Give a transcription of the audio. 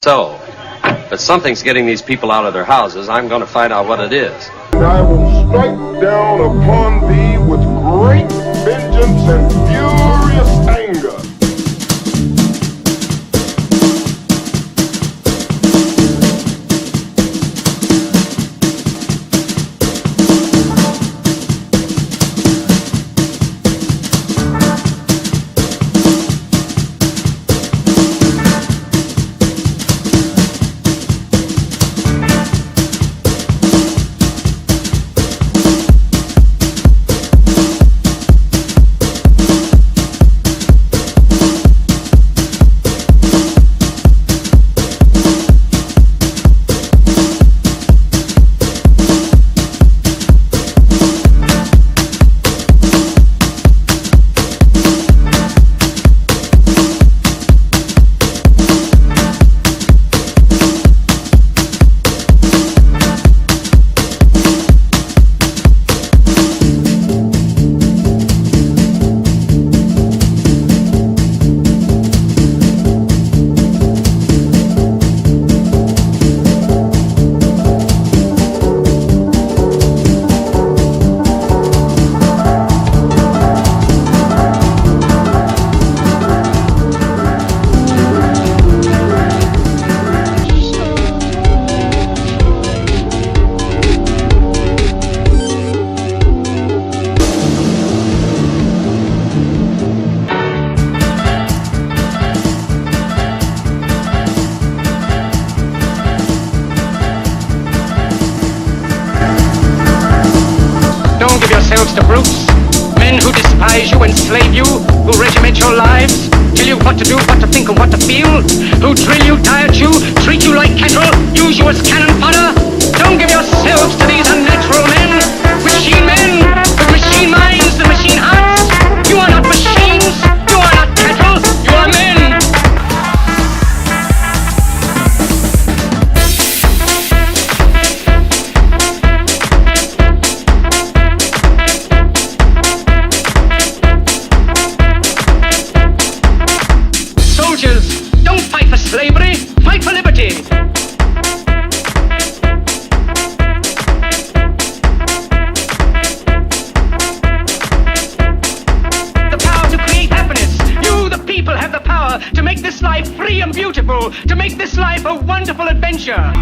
So, but something's getting these people out of their houses. I'm going to find out what it is. I will strike down upon thee with great vengeance and furious anger. Don't give yourselves to brutes, men who despise you, enslave you, who regiment your lives, tell you what to do, what to think, and what to feel, who drill you, diet you, treat you like cattle, use you as cannon fodder. Don't give yourselves to these unnatural men, with machine minds and machine hearts. You are not machines, you are not cattle, you are men. Soldiers, don't fight for slavery, fight for liberty. The power to create happiness. You, the people, have the power to make this life free and beautiful, to make this life a wonderful adventure.